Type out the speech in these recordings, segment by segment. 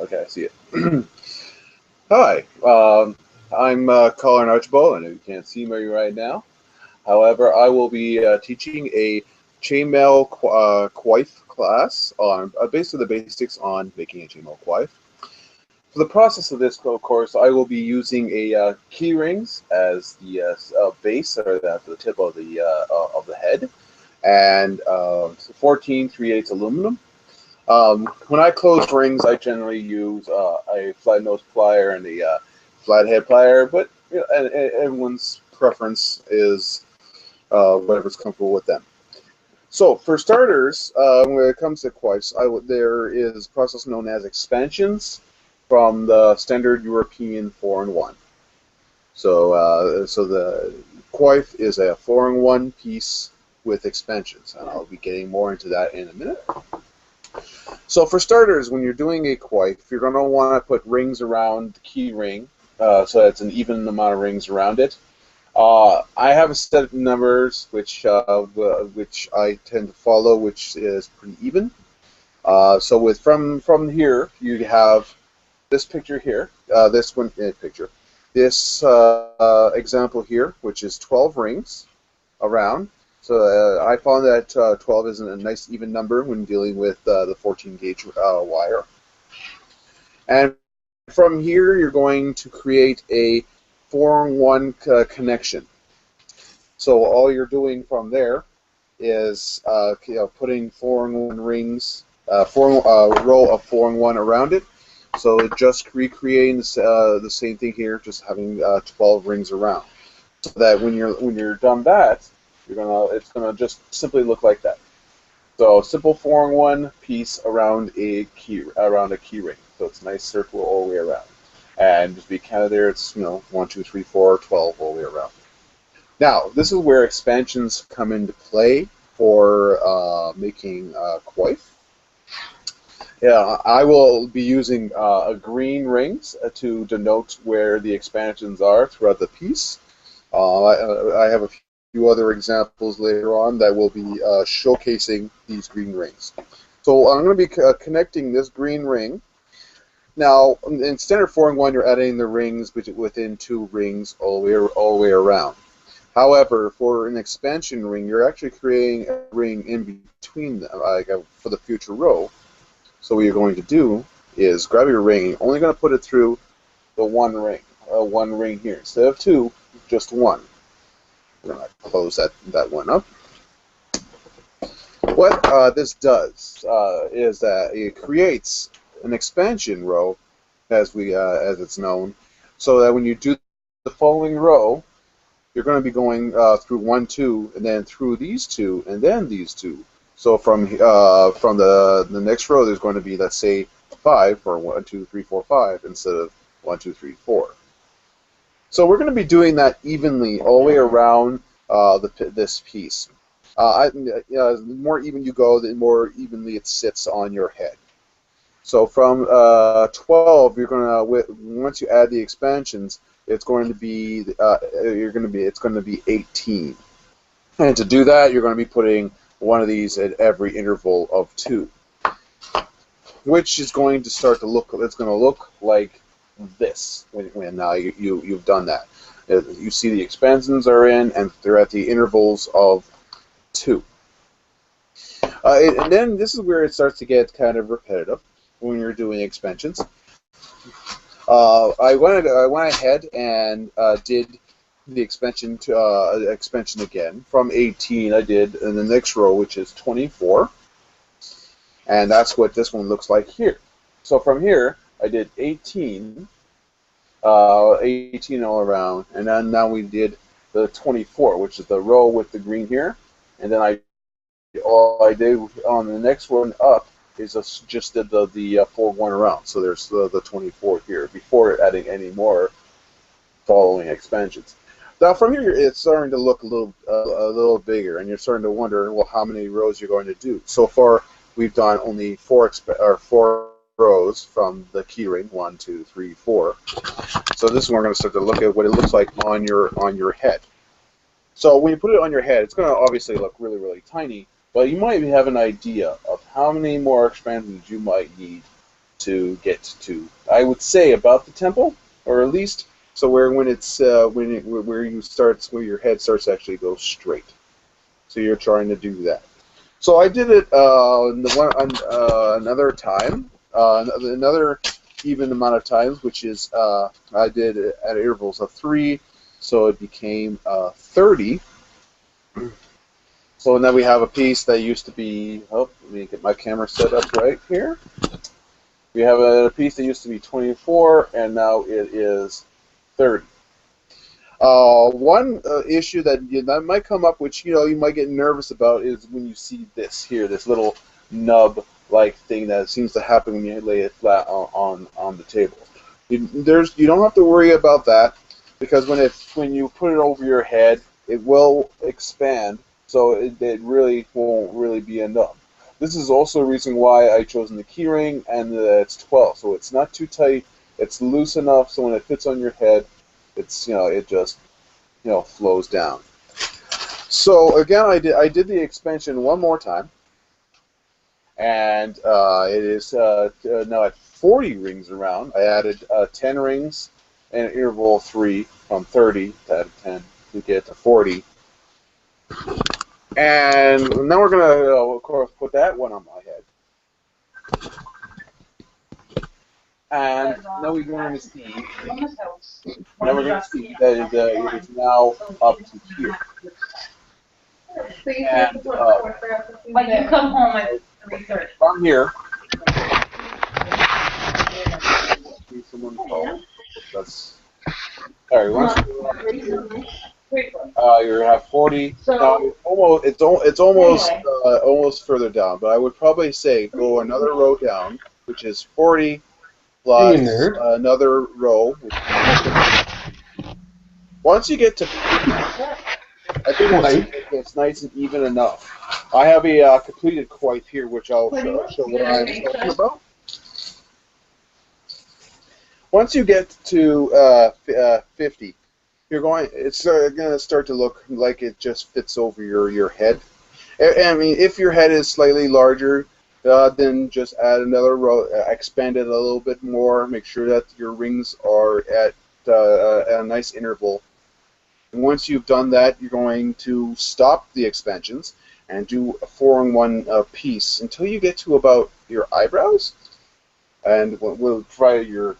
Okay, I see it. Hi, I'm Colin Archibald. I know you can't see me right now. However, I will be teaching a chainmail coif class on basically the basics on making a chainmail coif. For the process of this course, I will be using a key rings as the base or the tip of the head, and 14 3/8 aluminum. When I close rings, I generally use a flat nose plier and a flathead plier, but you know, and everyone's preference is whatever's comfortable with them. So, for starters, when it comes to coifs, there is a process known as expansions from the standard European 4-in-1. So the coif is a 4-in-1 piece with expansions, and I'll be getting more into that in a minute. So for starters, when you're doing a coif, you're going to want to put rings around the key ring, so it's an even amount of rings around it. I have a set of numbers which I tend to follow, which is pretty even. So from here, you have this picture here, this example here, which is 12 rings around. So I found that 12 is a nice even number when dealing with the 14 gauge wire. And from here, you're going to create a 4-in-1 connection. So all you're doing from there is putting 4-in-1 rings, row of 4-in-1 around it. So just recreating the same thing here, just having 12 rings around. So that when you're done that, it's gonna just simply look like that. So simple 4-in-1 piece around a key ring. So it's a nice circle all the way around. And just be counted there, it's 1, 2, 3, 4, 12 all the way around. Now this is where expansions come into play for making coif. Yeah, I will be using green rings to denote where the expansions are throughout the piece. I have a few other examples later on that will be showcasing these green rings. So I'm going to be connecting this green ring. Now, in standard 4-in-1, you're adding the rings within 2 rings all the way around. However, for an expansion ring, you're actually creating a ring in between them, for the future row. So what you're going to do is grab your ring, and you're only going to put it through the one ring here. Instead of 2, just 1. We're going to close that one up. What this does is that it creates an expansion row, as it's known, so that when you do the following row, you're going to be going through 1, 2, and then through these 2, and then these 2. So from the next row, there's going to be, let's say, 5 for 1, 2, 3, 4, 5 instead of 1, 2, 3, 4. So we're going to be doing that evenly all the way around this piece. The more even you go, the more evenly it sits on your head. So from 12, you're going to, once you add the expansions, it's going to be it's going to be 18. And to do that, you're going to be putting one of these at every interval of 2, which is going to start to look. It's going to look like this when you've done that. You see the expansions are in, and they're at the intervals of 2. And then this is where it starts to get kind of repetitive when you're doing expansions. I went ahead and did the expansion again from 18. I did in the next row, which is 24, and that's what this one looks like here. So from here, I did 18, 18 all around, and then now we did the 24, which is the row with the green here, and then all I did on the next one up is just did the 4-1 around. So there's the 24 here before adding any more following expansions. Now from here, it's starting to look a little bigger, and you're starting to wonder, well, how many rows you're going to do. So far, we've done only 4 rows from the key ring, 1, 2, 3, 4. So this is where we're going to start to look at what it looks like on your head. So when you put it on your head, it's going to obviously look really, really tiny, but you might have an idea of how many more expansions you might need to get to, I would say, about the temple, or at least so where when it's where your head starts to actually go straight. So you're trying to do that. So I did it another time, another even amount of times, which is I did it at intervals of 3, so it became 30. So now we have a piece that used to be, oh, let me get my camera set up right here. We have a piece that used to be 24, and now it is 30. One issue that might come up, which you might get nervous about, is when you see this here, this little nub-like thing that seems to happen when you lay it flat on the table. You don't have to worry about that, because when you put it over your head, it will expand, so it really won't really be a nub. This is also a reason why I chosen the keyring, and it's 12, so it's not too tight. It's loose enough so when it fits on your head, it's it just flows down. So again, I did the expansion one more time, and it is now at 40 rings around. I added 10 rings in an interval of 3 from 30 to add 10 to get to 40. And now we're going to, of course, put that one on my head. And now we're going to see. Now we're going to see that it is now up to here. And but you come home at 3:30. From here. Someone call. That's. All right. You have 40. Now it's almost further down, but I would probably say go another row down, which is 40 plus another row. Once you get to, I think it's nice and even enough. I have a completed coif here, which I'll show what I'm talking about. Once you get to 50. It's going to start to look like it just fits over your head. I mean, if your head is slightly larger, then just add another row, expand it a little bit more, make sure that your rings are at a nice interval. And once you've done that, you're going to stop the expansions and do a 4-in-1 piece until you get to about your eyebrows. And we'll try your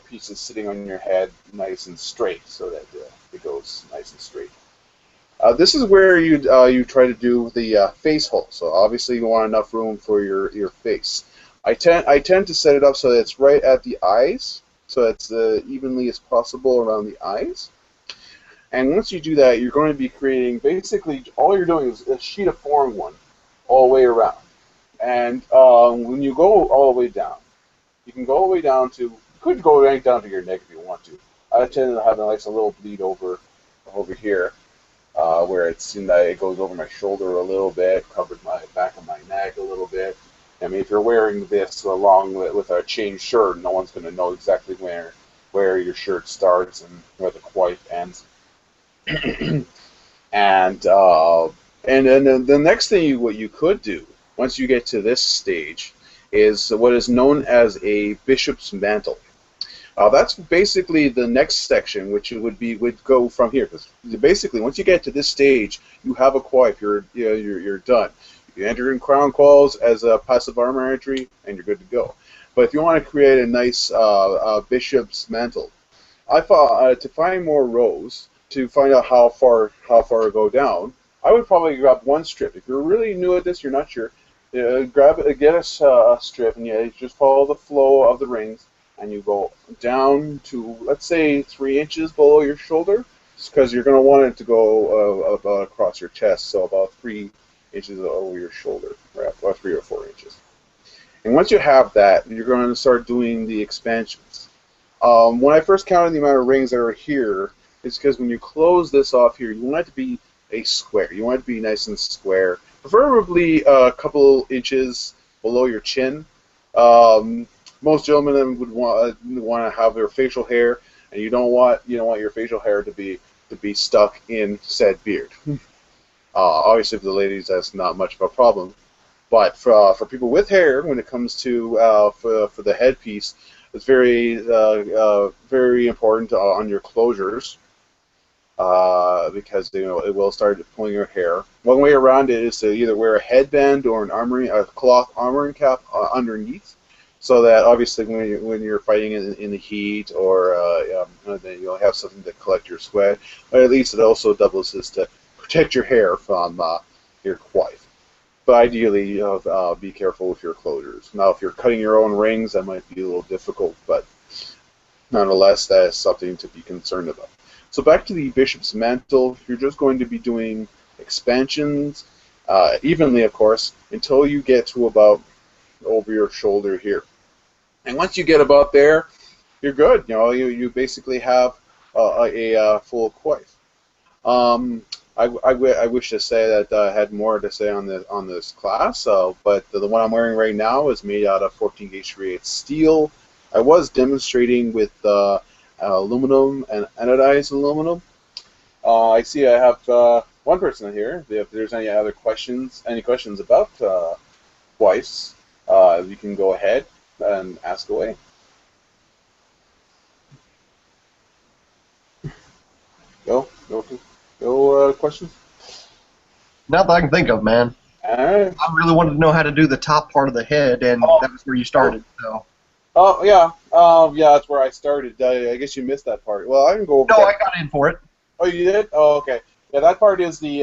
pieces sitting on your head nice and straight, so that it goes nice and straight. This is where you try to do the face hole. So obviously you want enough room for your face. I tend to set it up so that it's right at the eyes, so it's evenly as possible around the eyes. And once you do that, you're going to be creating, basically all you're doing is a sheet of 4-in-1 all the way around. And when you go all the way down, you can go all the way down to, you could go right down to your neck if you want to. I tend to have a little bleed over here, where it goes over my shoulder a little bit, covered my back of my neck a little bit. I mean, if you're wearing this along with a chain shirt, no one's going to know exactly where your shirt starts and where the coif ends. And then the next thing what you could do once you get to this stage is what is known as a bishop's mantle. That's basically the next section, which would go from here. Because basically, once you get to this stage, you have a coif. You're done. You enter in crown qualls as a passive armor entry, and you're good to go. But if you want to create a nice bishop's mantle, I thought to find more rows to find out how far to go down, I would probably grab one strip. If you're really new at this, you're not sure, get a strip, and you just follow the flow of the rings. And you go down to, let's say, 3 inches below your shoulder, because you're going to want it to go about across your chest, so about 3 inches over your shoulder, right, about 3 or 4 inches. And once you have that, you're going to start doing the expansions. When I first counted the amount of rings that are here, it's because when you close this off here, you want it to be a square. You want it to be nice and square, preferably a couple inches below your chin. Most gentlemen would want to have their facial hair, and you don't want your facial hair to be stuck in said beard. Obviously, for the ladies, that's not much of a problem. But for people with hair, when it comes to for the headpiece, it's very important on your closures because it will start pulling your hair. One way around it is to either wear a headband or a cloth armoring cap underneath, so that obviously when you're fighting in the heat or then you'll have something to collect your sweat. But at least it also doubles as to protect your hair from your coif. But ideally, be careful with your closures. Now, if you're cutting your own rings, that might be a little difficult, but nonetheless, that is something to be concerned about. So back to the bishop's mantle, you're just going to be doing expansions evenly, of course, until you get to about over your shoulder here. And once you get about there, you're good. You basically have a full coif. I wish to say that I had more to say on this class, but the one I'm wearing right now is made out of 14 gauge 3/8 steel. I was demonstrating with aluminum and anodized aluminum. I see I have one person here. If there's any other questions, about Coifs, you can go ahead and ask away. No questions? Not that I can think of, man. All right. I really wanted to know how to do the top part of the head, and that was where you started. So. Oh yeah, that's where I started. I guess you missed that part. Well, I can go over. No, that. I got in for it. Oh, you did? Oh, okay. Yeah, that part is the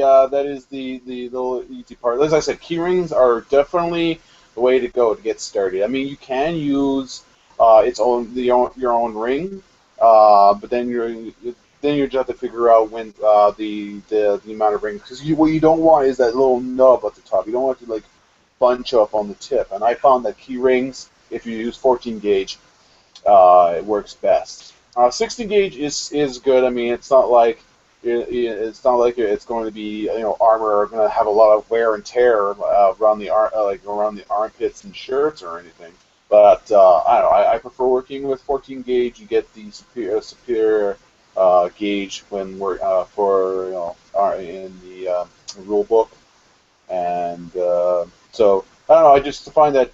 little easy part. As I said, key rings are definitely the way to go to get started. I mean, you can use your own ring, but then you just have to figure out when the amount of rings, because what you don't want is that little nub at the top. You don't want to bunch up on the tip. And I found that key rings, if you use 14 gauge, it works best. 16 gauge is good. I mean, it's not like it's going to be armor or going to have a lot of wear and tear around the armpits and shirts or anything. But I don't know. I prefer working with 14 gauge. You get the superior gauge when we're in the rule book, and so I don't know. I just find that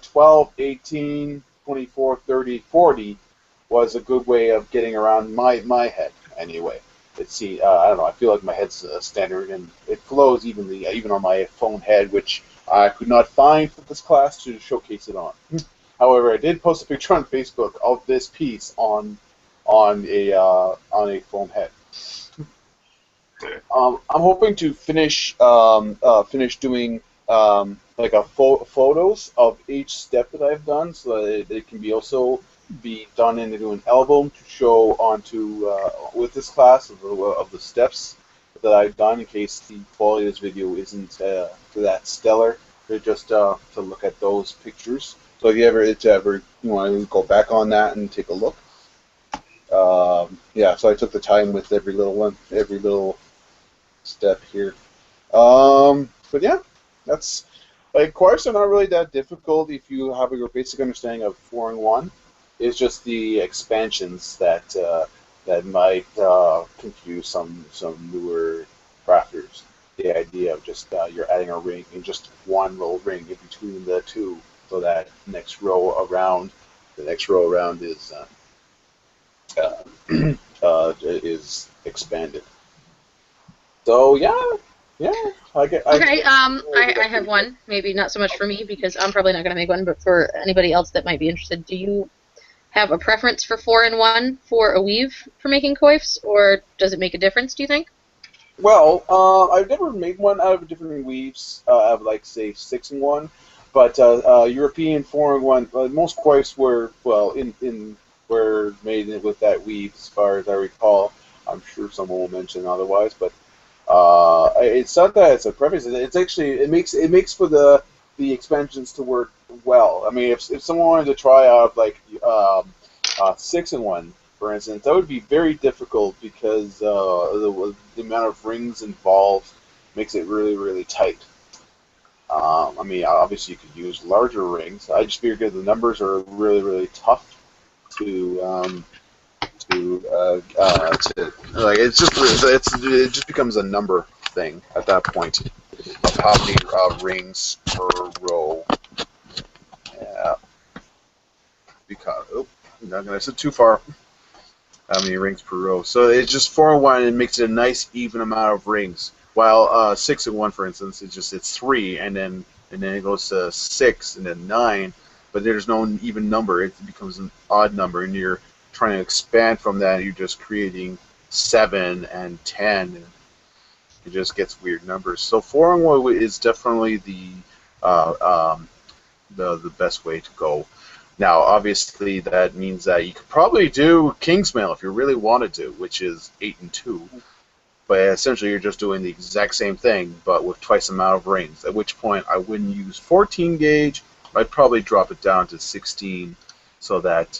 12, 18, 24, 30, 40 was a good way of getting around my head anyway. I don't know. I feel like my head's standard and it flows evenly, even on my phone head, which I could not find for this class to showcase it on. However, I did post a picture on Facebook of this piece on a foam head. I'm hoping to finish doing photos of each step that I've done, so that it can also be done into an album to show onto with this class of the steps that I've done, in case the quality of this video isn't that stellar. Just to look at those pictures. So if you ever want to go back on that and take a look. Yeah, so I took the time with every little step here. But yeah, that's coifs are not really that difficult if you have your basic understanding of 4-in-1. It's just the expansions that might confuse some newer crafters. The idea of just you're adding a ring and just one little ring in between the two, so that the next row around is expanded. So yeah. Okay. I have one. Maybe not so much for me, because I'm probably not going to make one, but for anybody else that might be interested, do you have a preference for 4-in-1 for a weave for making coifs, or does it make a difference, do you think? Well, I've never made one out of different weaves, of say 6-in-1, but European 4-in-1. Most coifs were were made with that weave, as far as I recall. I'm sure someone will mention otherwise, but it's not that it's a preference. It's actually it makes for the expansions to work well. I mean, if someone wanted to try out 6-in-1, for instance, that would be very difficult, because the amount of rings involved makes it really, really tight. I mean, obviously you could use larger rings. I just figured the numbers are really, really tough to it just becomes a number thing at that point. of how many rings per row. Yeah. Because I'm not gonna sit too far. How many rings per row? So it's just 4 and 1, and it makes it a nice even amount of rings. While 6 and 1, for instance, it's 3, and then it goes to 6 and then 9. But there's no even number; it becomes an odd number, and you're trying to expand from that. You're just creating 7 and 10. And it just gets weird numbers. So 4 and 1 is definitely the best way to go. Now, obviously, that means that you could probably do Kingsmail if you really wanted to, which is 8 and 2. But essentially, you're just doing the exact same thing, but with twice the amount of rings. At which point, I wouldn't use 14 gauge. I'd probably drop it down to 16, so that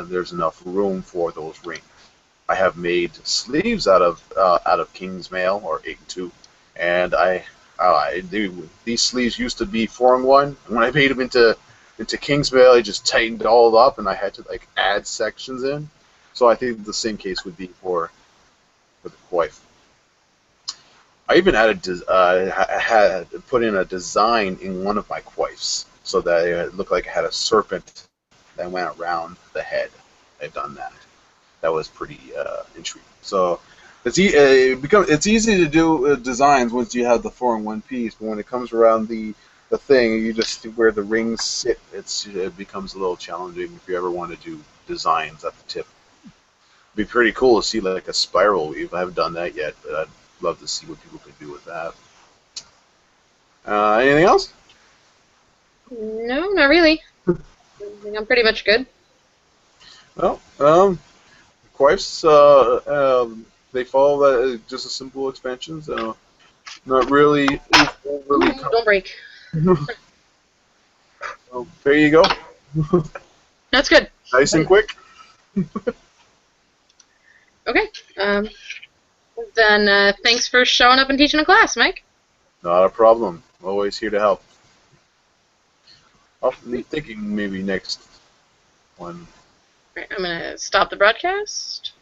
there's enough room for those rings. I have made sleeves out of Kingsmail or 8 and 2, and these sleeves used to be 4 and 1. And when I made them into Kingsmail, I just tightened it all up, and I had to like add sections in. So I think the same case would be for the coif. I even had put in a design in one of my coifs so that it looked like it had a serpent that went around the head. I've done that. That was pretty intriguing. So it's easy to do designs once you have the 4 and 1 piece, but when it comes around the thing, you just where the rings sit, it becomes a little challenging if you ever want to do designs at the tip. It'd be pretty cool to see like a spiral weave. I haven't done that yet, but I'd love to see what people could do with that. Anything else? No, not really. I think I'm pretty much good. Well, coifs, they follow just a simple expansions. Not really overly. Don't break. So, there you go. That's good. Nice and quick. Okay. Then thanks for showing up and teaching a class, Mike. Not a problem. Always here to help. I'll be thinking maybe next one. Right, I'm going to stop the broadcast.